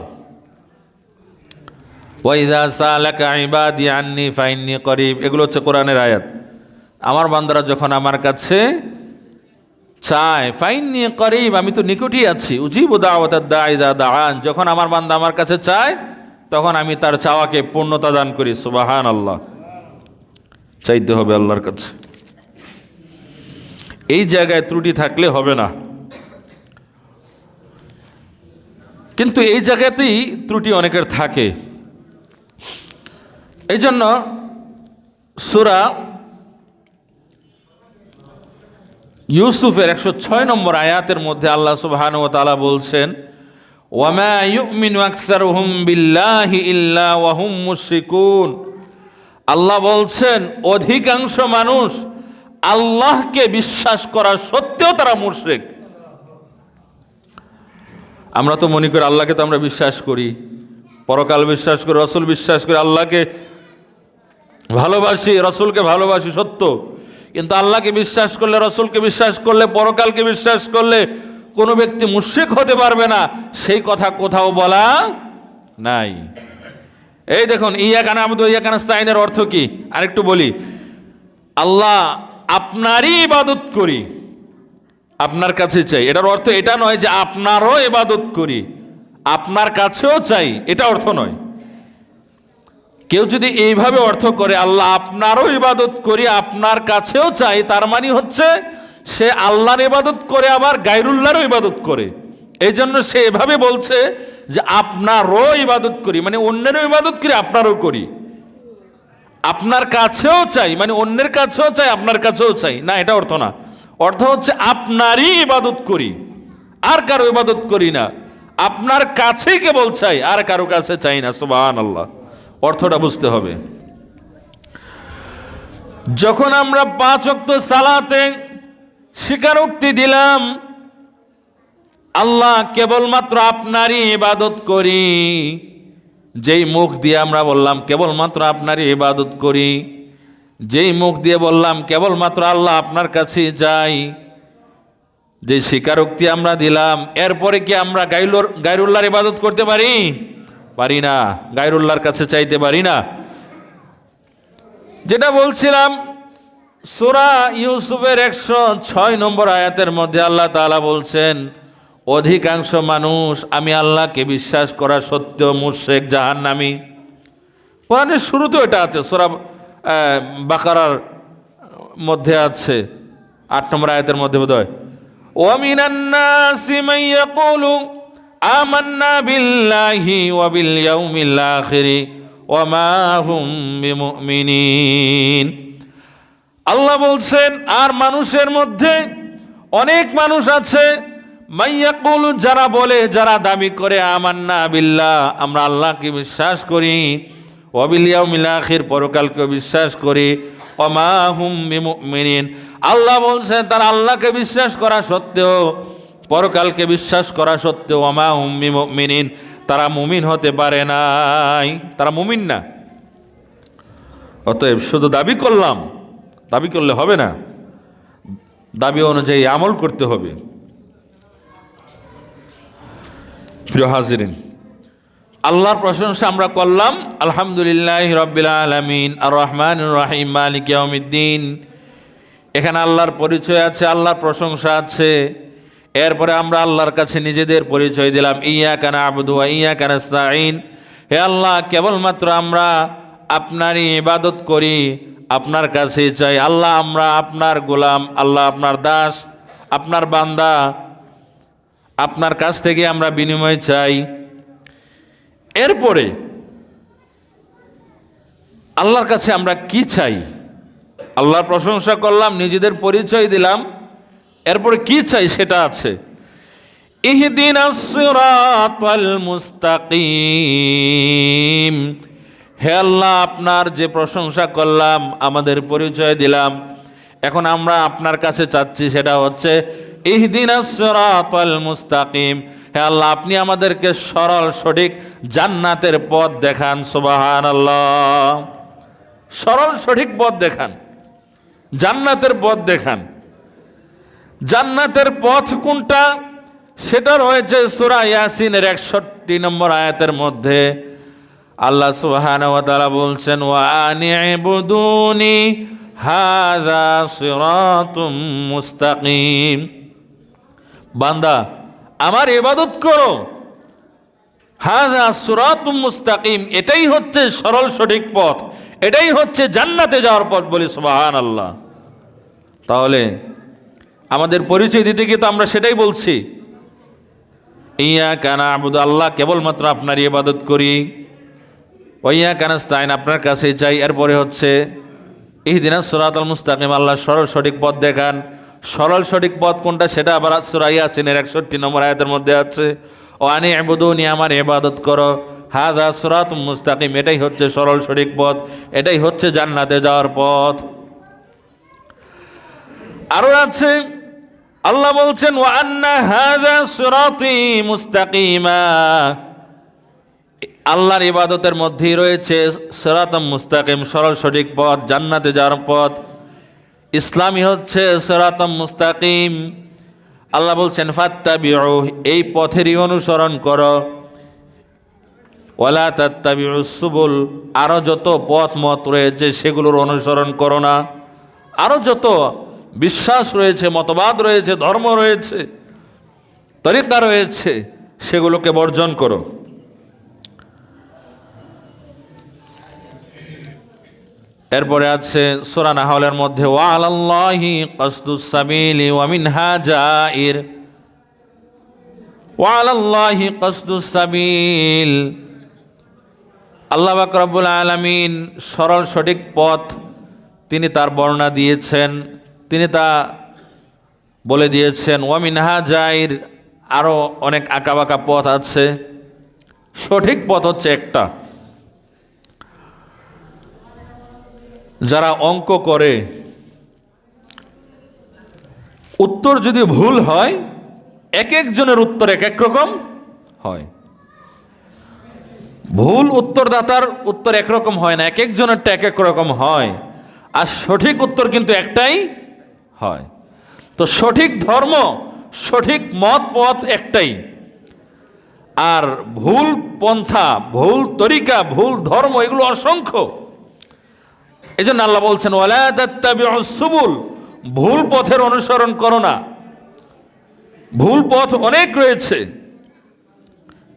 S1: ওয়াইযা সালাকা ইবাদি আন্নী ফাইন্নী করিব, এগুলো হচ্ছে কোরআনের আয়াত। আমার বান্দারা যখন আমার কাছে চায়, ফাইন্নী করিব, আমি তো নিকটই আছি। উজিবু দাওয়াতাদ দাঈ ইযা দাআন, যখন আমার বান্দা আমার কাছে চায় তখন আমি তার চাওয়াকে পূর্ণতা দান করি। সুবহানাল্লাহ। চাইতে হবে আল্লাহর কাছে, এই জায়গায় ত্রুটি থাকলে হবে না। কিন্তু এই জায়গাতেই ত্রুটি অনেকের থাকে। এই জন্য সূরা ইউসুফের 106 নম্বর আয়াতের মধ্যে আল্লাহ সুবহানাহু ওয়া তাআলা বলছেন, ওয়ামা ইউমিনু আকসারুহুম বিল্লাহি ইল্লা ওয়া হুম মুশরিকুন। আল্লাহ বলছেন অধিকাংশ মানুষ আল্লাহকে বিশ্বাস করা সত্ত্বেও তারা মুশরিক। আমরা তো মনে করি আল্লাহকে তো আমরা বিশ্বাস করি, পরকাল বিশ্বাস করি, রসুল বিশ্বাস করি, আল্লাহকে ভালোবাসি, রসুলকে ভালোবাসি, সত্য। কিন্তু আল্লাহকে বিশ্বাস করলে, রসুলকে বিশ্বাস করলে, পরকালকে বিশ্বাস করলে কোনো ব্যক্তি মুশরিক হতে পারবে না, সেই কথা কোথাও বলা নাই। এই দেখুন, ইয়াকা না'বুদু ওয়া ইয়াকা নাস্তাঈনের অর্থ কি আরেকটু বলি। আল্লাহ আপনারই ইবাদত করি, আপনার কাছে চাই, এটার অর্থ এটা নয় যে আপনারও ইবাদত করি, আপনার কাছেও চাই, এটা অর্থ নয়। কেউ যদি এইভাবে অর্থ করে আল্লাহ আপনারও ইবাদত করি, আপনার কাছেও চাই, তার মানে হচ্ছে সে আল্লাহর ইবাদত করে আবার গায়রুল্লাহরও ইবাদত করে। এই জন্য সে এভাবে বলছে যে আপনারও ইবাদত করি, মানে অন্যেরও ইবাদত করি, আপনারও করি। আপনার কাছেও চাই মানে অন্যের কাছেও চাই, আপনার কাছেও চাই না, এটা অর্থ না। অর্থ হচ্ছে আপনারই ইবাদত করি, আর কারো ইবাদত করি না, আপনার কাছেই কেবল চাই, আর কারো কাছে চাই না। সুবহানাল্লাহ। অর্থটা বুঝতে হবে। যখন আমরা 5 ওয়াক্ত সালাতে স্বীকারোক্তি দিলাম আল্লাহ কেবলমাত্র আপনারই ইবাদত করি, যেই মুখ দিয়ে আমরা বললাম কেবলমাত্র আপনারই ইবাদত করি, যেই মুখ দিয়ে বললাম কেবলমাত্র আল্লাহ আপনার কাছে যাই, যে স্বীকারোক্তি আমরা দিলাম, এরপরে কি আমরা গায়রুল্লাহর ইবাদত করতে পারি? পারি না। গায়রুল্লাহর কাছে চাইতে পারি না। যেটা বলছিলাম সূরা ইউসুফের 106 নম্বর আয়াতের মধ্যে আল্লাহ তাআলা বলছেন অধিকাংশ মানুষ আমি আল্লাহকে বিশ্বাস করা সত্ত্বেও মুশরিক, জাহান্নামী। কোরআনের শুরুতেও এটা আছে, সূরা বাকারার মধ্যে আছে 8 নম্বর আয়াতের মধ্যে বোধহয়, ওয়া মিনান নাসি মান ইয়াকুলু আমান্না বিল্লাহি ওয়া বিল ইয়াউমিল আখিরি ওয়া মা হুম বিমুমিনিন। আল্লাহ বলছেন আর মানুষের মধ্যে অনেক মানুষ আছে মাইয়াকুল, যারা বলে, যারা দাবি করে আমান্না বিল্লাহ, আমরা আল্লাহকে বিশ্বাস করি, ওয়া বিল ইয়াউমিল আখির, পরকালকে বিশ্বাস করি, ওয়া মা হুম বিমুমিনিন। আল্লাহ বলছেন তারা আল্লাহকে বিশ্বাস করা সত্ত্বেও, পরকালকে বিশ্বাস করা সত্ত্বেও, ওয়া মা হুম বিমুমিনিন, তারা মুমিন হতে পারে নাই, তারা মুমিন না। অতএব শুধু দাবি করলাম, দাবি করলে হবে না, দাবি অনুযায়ী আমল করতে হবে। প্রিয় হাজিরিন, আল্লাহর প্রশংসা আমরা করলাম, আলহামদুলিল্লাহি রাব্বিল আলামিন আর রহমানির রহিম মালিক ইয়াউমিদ্দিন। এখানে আল্লাহর পরিচয় আছে, আল্লাহর প্রশংসা আছে। এরপরে আমরা আল্লাহর কাছে নিজেদের পরিচয় দিলাম, ইয়াকা না'বুদু ওয়া ইয়াকা নাস্তাঈন। হে আল্লাহ কেবলমাত্র আমরা আপনারই ইবাদত করি, আপনার কাছে চাই। আল্লাহ আমরা আপনার গোলাম, আল্লাহ আপনার দাস, আপনার বান্দা, আপনার কাছ থেকে আমরা বিনিময় চাই। এরপরে আল্লাহর কাছে আমরা কি চাই? আল্লাহর প্রশংসা করলাম, নিজেদের পরিচয় দিলাম, এরপরে কি চাই সেটা আছে। ইহদিনাস সিরাতাল মুস্তাকিম। হে আল্লাহ আপনার যে প্রশংসা করলাম, আমাদের পরিচয় দিলাম, এখন আমরা আপনার কাছে চাচ্ছি সেটা হচ্ছে ইহদিনাস সিরাতাল মুস্তাকিম। হে আল্লাহ আপনি আমাদেরকে সরল সঠিক জান্নাতের পথ দেখান। সুবহানাল্লাহ। সরল সঠিক পথ দেখান, জান্নাতের পথ দেখান। জান্নাতের পথ কোনটা সেটা রয়েছে সূরা ইয়াসিনের 61 নম্বর আয়াতের মধ্যে। আল্লাহ সুবহানাহু ওয়া তাআলা বলছেন ওয়া আনি'বুদুনি হাযা সিরাতুম মুস্তাকিম, বান্দা আমার ইবাদত করো, হাযা সিরাতুম মুস্তাকিম, এটাই হচ্ছে সরল সঠিক পথ, এটাই হচ্ছে জান্নাতে যাওয়ার পথ। বলি সুবহানাল্লাহ। তাহলে আমাদের পরিচয় দিতে গিয়ে তো আমরা সেটাই বলছি, ইয়াকা না'বুদু, আল্লাহ কেবলমাত্র আপনার ইবাদত করি, ওয়া ইয়াকা নাস্তাইন, আপনার কাছেই চাই। এরপরে হচ্ছে ইহদিনাস সিরাতাল মুস্তাকিম, আল্লাহ সরল সঠিক পথ দেখান। সরল সঠিক পথ কোনটা সেটা আবার সূরা ইয়াসিনের 61 নম্বর আয়াতের মধ্যে আছে, ওয়া আনি'বুদুনি, আমার ইবাদত করো, হাযা সিরাতুম মুস্তাকিম, এটাই হচ্ছে সরল সঠিক পথ, এটাই হচ্ছে জান্নাতে যাওয়ার পথ। আরো আছে, আল্লাহ বলছেন ওয়া আন্না হাযা সিরাতি মুস্তাকিমা, আল্লাহর ইবাদতের মধ্যেই রয়েছে সিরাতুম মুস্তাকিম, সরল সঠিক পথ, জান্নাতে যাওয়ার পথ। ইসলামই হচ্ছে সিরাতুম মুস্তাকিম। আল্লাহ বলছেন ফাত্তাবিউ, এই পথেরই অনুসরণ করো, ওয়ালা তাত্তাবিউস সুবুল, আরো যত পথ মত রয়েছে সেগুলোর অনুসরণ করো না। আরো যত বিশ্বাস রয়েছে, মতবাদ রয়েছে, ধর্ম রয়েছে, তরিকা রয়েছে, সেগুলোকে বর্জন করো। এরপরে আছে সূরা নাহলের মধ্যে ওয়া আলাল্লাহি কাসদুস সাবিলি ওয়া মিনহা জাইর, ওয়া আলাল্লাহি কাসদুস সাবিল, আল্লাহ পাক রব্বুল আলামিন সরল সঠিক পথ তিনি তার বর্ণনা দিয়েছেন, তিনি তা বলে দিয়েছেন। ওয়া মিনহা জাইর, আরও অনেক আঁকাবাঁকা পথ আছে, সঠিক পথ হচ্ছে একটা। যারা অঙ্ক করে, উত্তর যদি ভুল হয়, এক একজনের উত্তর এক এক রকম হয়। ভুল উত্তরদাতার উত্তর একরকম হয় না, এক একজনেরটা এক এক রকম হয়, আর সঠিক উত্তর কিন্তু একটাই হয়। তো সঠিক ধর্ম, সঠিক মত পথ একটাই, আর ভুল পন্থা, ভুল তরিকা, ভুল ধর্ম এগুলো অসংখ্য। এই জন্য আল্লাহ বলছেন ওয়ালা তাত্তাবিউস সুবুল, ভুল পথের অনুসরণ করো না, ভুল পথ অনেক রয়েছে।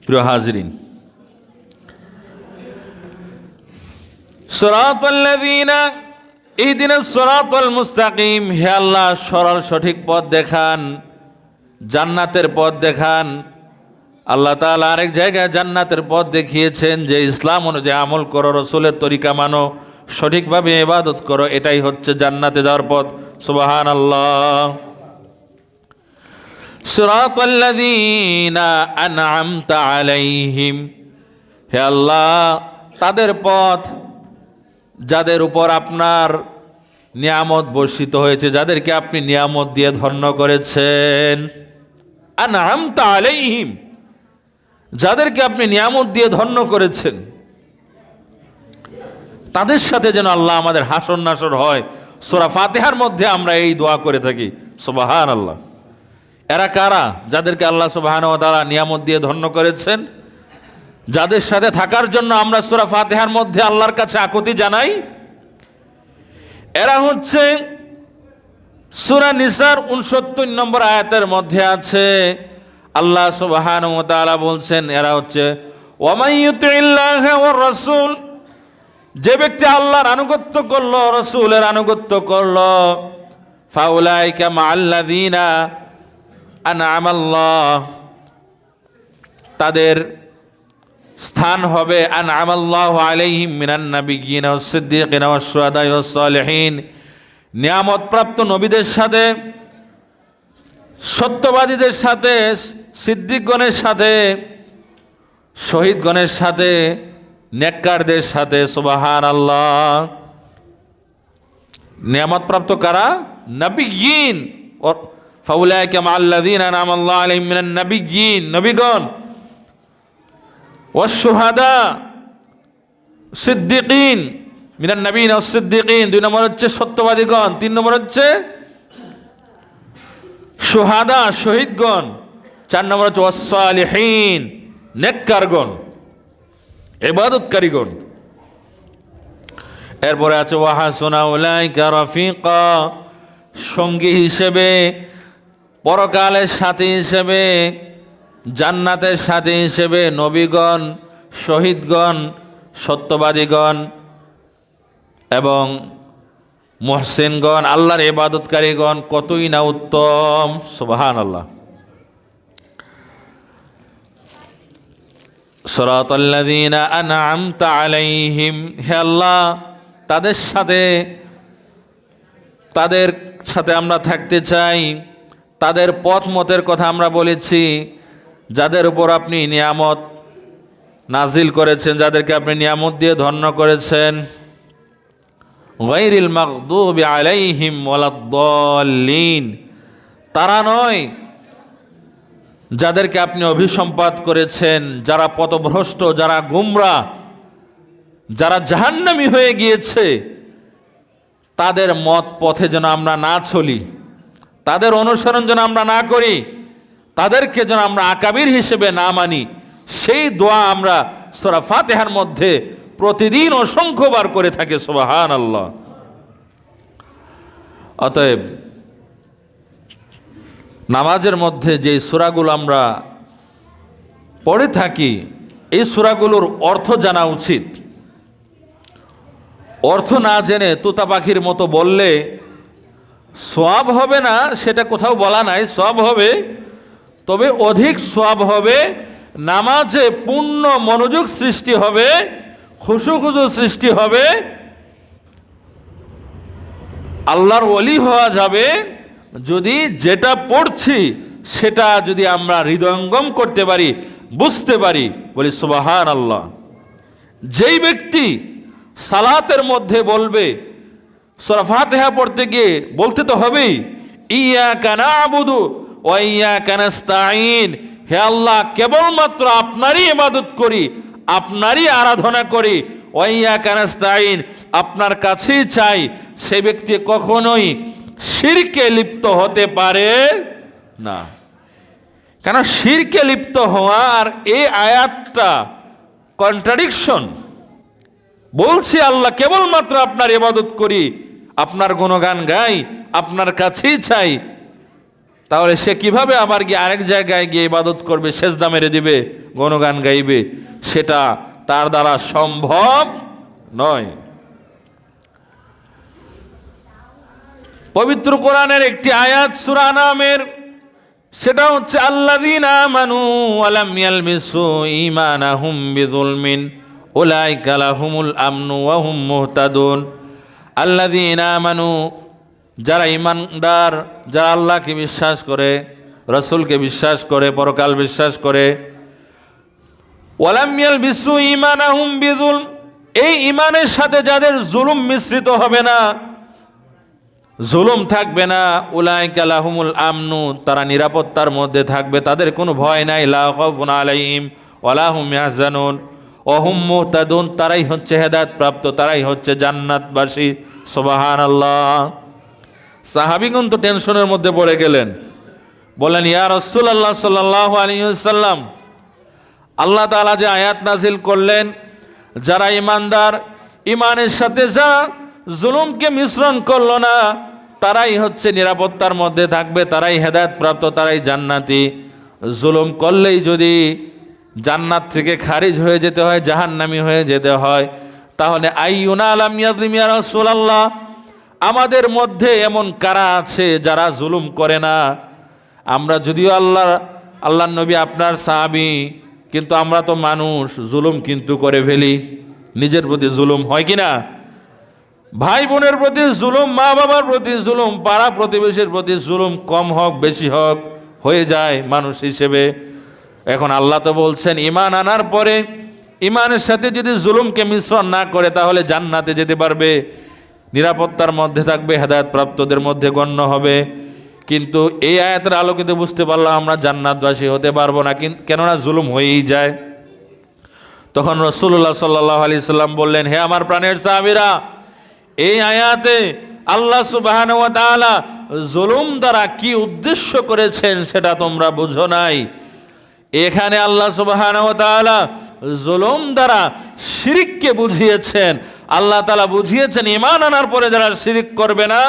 S1: প্রিয় হাজরিন, সিরাতাল্লাযীনা ইহদিনাস সিরাতাল মুস্তাকিম, হে আল্লাহ সরল সঠিক পথ দেখান, জান্নাতের পথ দেখান। আল্লাহ তাআলা আরেক জায়গায় জান্নাতের পথ দেখিয়েছেন যে ইসলাম অনুযায়ী আমল করো, রসুলের তরিকা মানো, সঠিকভাবে ইবাদত করো, এটাই হচ্ছে জান্নাতে যাওয়ার পথ। সুবহানাল্লাহ। সিরাতাল্লাযীনা আন'আমতা আলাইহিম, হে আল্লাহ তাদের পথ যাদের উপর আপনার নিয়ামত বর্ষিত হয়েছে, যাদেরকে আপনি নিয়ামত দিয়ে ধন্য করেছেন। আন'আমতা আলাইহিম, যাদেরকে আপনি নিয়ামত দিয়ে ধন্য করেছেন, তাদের সাথে যেন আল্লাহ আমাদের হাসর নাসর হয়। সূরা ফাতিহার মধ্যে আমরা এই দোয়া করে থাকি, সুবহানাল্লাহ। এরা কারা? যাদেরকে আল্লাহ সুবহানাহু ওয়া তাআলা নিয়ামত দিয়ে ধন্য করেছেন, যাদের সাথে থাকার জন্য আমরা সূরা ফাতিহার মধ্যে আল্লাহর কাছে আকুতি জানাই। এরা হচ্ছে সূরা নিসার 69 নম্বর আয়াতের মধ্যে আছে, আল্লাহ সুবহানাহু ওয়া তাআলা বলছেন এরা হচ্ছে ওয়া মান ইউতিইল্লাহা ওয়ার রাসূল, যে ব্যক্তি আল্লাহর আনুগত্য করলো, রাসূলের আনুগত্য করলো, ফাউলাইকা মাআল্লাযীনা আন'আমাল্লাহ, তাদের স্থান হবে আন'আমাল্লাহু আলাইহিম মিনান নাবিয়্যিনা ওয়াস সিদ্দীকিনা ওয়াস শুহাদা'i ওয়াস সালিহিন, নিয়ামত প্রাপ্ত নবীদের সাথে, সত্যবাদীদের সাথে, সিদ্দিকগণের সাথে, শহীদগণের সাথে, নেককারদের সাথে। সুবহানাল্লাহ। নিয়ামত প্রাপ্ত কারা? নবিয়্যিন, ফাউলাইকা মাআল্লাযীনা আন'আমাল্লাহু আলাইহিম মিনান নাবিয়্যিন, নবীগণ, ওয়াস শুহাদা, সিদ্দিকিন, মিনান নাবিয়িনা ওয়াস সিদ্দিকিন, 2 নম্বর হচ্ছে সত্যবাদীগণ, 3 নম্বর হচ্ছে শুহাদা, শহীদগণ, 4 নম্বর হচ্ছে ওয়াস সালিহিন, নেককারগণ। ইবাদতকারীগণ। এরপরে আছে ওয়া হাসুনা উলাইকা রাফিকা, সঙ্গী হিসেবে, পরকালের সাথী হিসেবে, জান্নাতের সাথী হিসেবে নবীগণ, শহীদগণ, সত্যবাদীগণ এবং মুহসিনগণ, আল্লাহর ইবাদতকারীগণ কতই না উত্তম। সুবহানাল্লাহ। সিরাতাল্লাযীনা আনআমতা আলাইহিম, হে আল্লাহ তাদের সাথে আমরা থাকতে চাই। তাদের পথ মতের কথা আমরা বলেছি, যাদের উপর আপনি নিয়ামত নাজিল করেছেন, যাদেরকে আপনি নিয়ামত দিয়ে ধন্য করেছেন। গায়রিল মাগদুবি আলাইহিম ওয়ালাদ-দাল্লিন, তারা নয় যাদেরকে আপনি অভিসম্পাত করেছেন, যারা পথভ্রষ্ট, যারা গুমরা, যারা জাহান্নামী হয়ে গিয়েছে, তাদের মত পথে যেন আমরা না চলি, তাদের অনুসরণ যেন আমরা না করি, তাদেরকে যেন আমরা আকাবির হিসেবে না মানি। সেই দোয়া আমরা সূরা ফাতিহার মধ্যে প্রতিদিন অসংখ্যবার করে থাকি। সুবহানাল্লাহ। অতএব নামাজের মধ্যে যে সূরাগুলো আমরা পড়ে থাকি, এই সূরাগুলোর অর্থ জানা উচিত। অর্থ না জেনে তোতা পাখির মতো বললে সওয়াব হবে না, সেটা কোথাও বলা নাই। সওয়াব হবে, তবে অধিক সওয়াব হবে, নামাজে পূর্ণ মনোযোগ সৃষ্টি হবে, খুশু সৃষ্টি হবে, আল্লাহর ওলি হওয়া যাবে যদি যেটা পড়ছি সেটা যদি আমরা হৃদয়ঙ্গম করতে পারি, বুঝতে পারি। বলি সুবহানাল্লাহ। যেই ব্যক্তি সালাতের মধ্যে বলবে, সূরা ফাতিহা পড়তে গিয়ে বলতে তো হবেই, ইয়াকা না'বুদু ওয়া ইয়াকা নাস্তাঈন, হে আল্লাহ কেবলমাত্র আপনারই ইবাদত করি, আপনারই আরাধনা করি, ওয়া ইয়াকা নাস্তাঈন, আপনার কাছেই চাই। সেই ব্যক্তি কখনোই শিরকে লিপ্ত হতে পারে না। কেন শিরকে লিপ্ত হওয়া আর এই আয়াতটা কন্ট্রাডিকশন। বলছি আল্লাহ কেবলমাত্র আপনার ইবাদত করি, আপনার গুণগান গাই, আপনার কাছেই চাই, তাহলে সে কিভাবে আবার গিয়ে আরেক জায়গায় গিয়ে ইবাদত করবে, সেজদা মেরে দিবে, গুণগান গাইবে? সেটা তার দ্বারা সম্ভব নয়। পবিত্র কোরআনের একটি আয়াত সূরা আনামের, সেটা হচ্ছে আল্লাযীনা আমানু ওয়া লাম ইয়ালবিসু ঈমানাহুম বিযুলমিন উলাইকা লাহুমুল আমনু ওয়া হুম মুহতাদুন। আল্লাযীনা আমানু, যারা ঈমানদার, যারা আল্লাহকে বিশ্বাস করে, রাসূলকে বিশ্বাস করে, পরকাল বিশ্বাস করে, ওয়া লাম ইয়ালবিসু ঈমানাহুম বিযুলম, এই ঈমানের সাথে যাদের জুলুম মিশ্রিত হবে না, জুলুম থাকবে না, উলাইকা লাহুমুল আমনু, তারা নিরাপত্তার মধ্যে থাকবে, তাদের কোনো ভয় নাই, লা খাউফুন আলাইহিম ওয়া লা হুম ইয়াহজানুন ওয়া হুম মুহতাদুন, তারাই হচ্ছে হেদায়েত প্রাপ্ত, তারাই হচ্ছে জান্নাতবাসী। সুবহানাল্লাহ। সাহাবীগণ তো টেনশনের মধ্যে পড়ে গেলেন, বললেন ইয়া রাসূলুল্লাহ সাল্লাল্লাহু আলাইহি ওয়াসাল্লাম, আল্লাহ তাআলা যে আয়াত নাজিল করলেন, যারা ঈমানদার, ঈমানের সাথে যা জুলুমকে মিশ্রণ করলো না, তারাই হচ্ছে নিরাপত্তার মধ্যে থাকবে, তারাই হেদায়েত প্রাপ্ত, তারাই জান্নাতি। জুলুম করলেই যদি জান্নাত থেকে খারিজ হয়ে যেতে হয়, জাহান্নামী হয়ে যেতে হয়, তাহলে আইয়ুনা লাম ইয়াযলিম ইয়া রাসূলুল্লাহ, আমাদের মধ্যে এমন কারা আছে যারা জুলুম করে না? আমরা যদিও আল্লাহর নবী আপনার সাহাবী, কিন্তু আমরা তো মানুষ, জুলুম কিন্তু করে ফেলি। নিজের প্রতি জুলুম হয় কি না? ভাই বোনের প্রতি জুলুম, মা বাবার প্রতি জুলুম, পাড়া প্রতিবেশীর প্রতি জুলুম, কম হোক বেশি হোক হয়ে যায় মানুষ হিসেবে। এখন আল্লাহ তো বলছেন ঈমান আনার পরে ঈমানের সাথে যদি জুলুমকে মিশ্রণ না করে, তাহলে জান্নাতে যেতে পারবে, নিরাপত্তার মধ্যে থাকবে, হেদায়েত প্রাপ্তদের মধ্যে গণ্য হবে। কিন্তু এই আয়াতের আলোকিতে বুঝতে পারলাম আমরা জান্নাতবাসী হতে পারবো না, কেননা জুলুম হয়েই যায়। তখন রাসূলুল্লাহ সাল্লাল্লাহু আলাইহি সাল্লাম বললেন, হে আমার প্রাণের সাহাবীরা, এই আয়াতে আল্লাহ সুবহানাহু ওয়া তাআলা জুলুম দ্বারা কি উদ্দেশ্য করেছেন সেটা তোমরা বুঝো নাই। এখানে আল্লাহ সুবহানাহু ওয়া তাআলা জুলুম দ্বারা শিরিককে বুঝিয়েছেন। আল্লাহ তাআলা বুঝিয়েছেন ঈমান আনার পরে যারা শিরিক করবে না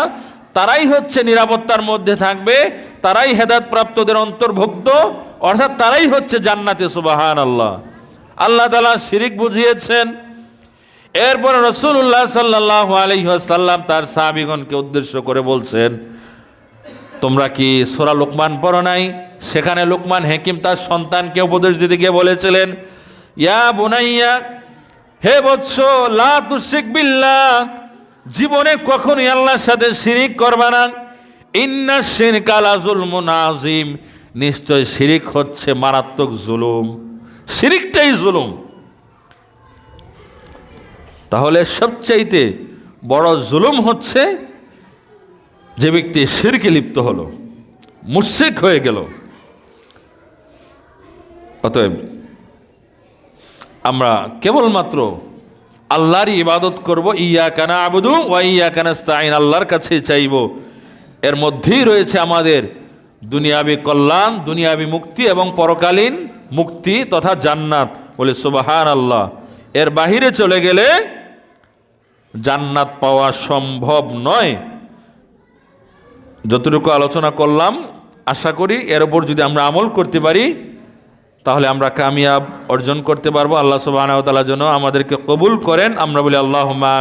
S1: তারাই হচ্ছে নিরাপত্তার মধ্যে থাকবে, তারাই হেদায়েত প্রাপ্তদের অন্তর্ভুক্ত, অর্থাৎ তারাই হচ্ছে জান্নাতে। সুবহানাল্লাহ। আল্লাহ তাআলা শিরিক বুঝিয়েছেন। এরপর রাসূলুল্লাহ সাল্লাল্লাহু আলাইহি ওয়াসাল্লাম তার সাহাবীগণকে উদ্দেশ্য করে বলছেন, তোমরা কি সূরা লুকমান পড়ো নাই? সেখানে লুকমান হাকিম তার সন্তানকে উপদেশ দিতে গিয়ে বলেছিলেন, ইয়া বুনাইয়া, হে বৎস, লা তুশরিক বিল্লাহ, জীবনে কখনোই আল্লাহর সাথে শিরিক করবা না। ইন্না শিরকা লা যুলমুন আযীম, নিশ্চয় শিরিক হচ্ছে মারাত্মক জুলুম। শিরিকটাই জুলুম। তাহলে সবচাইতে বড় জুলুম হচ্ছে যে ব্যক্তি শিরকে লিপ্ত হলো, মুশরিক হয়ে গেল। অতএব আমরা কেবলমাত্র আল্লাহরই ইবাদত করব। ইয়্যাকা না'বুদু ওয়া ইয়্যাকা নাস্তাঈন, আল্লাহর কাছে চাইব। এর মধ্যেই রয়েছে আমাদের দুনিয়াবী কল্যাণ, দুনিয়াবী মুক্তি এবং পরকালীন মুক্তি তথা জান্নাত। বলে সুবহানাল্লাহ। এর বাহিরে চলে গেলে জান্নাত পাওয়া সম্ভব নয়। যতটুকু আলোচনা করলাম, আশা করি এর উপর যদি আমরা আমল করতে পারি তাহলে আমরা কামিয়াব অর্জন করতে পারবো। আল্লাহ সুবহানাহু ওয়া তাআলা যেন আমাদেরকে কবুল করেন। আমরা বলি আল্লাহুম্মা আমিন।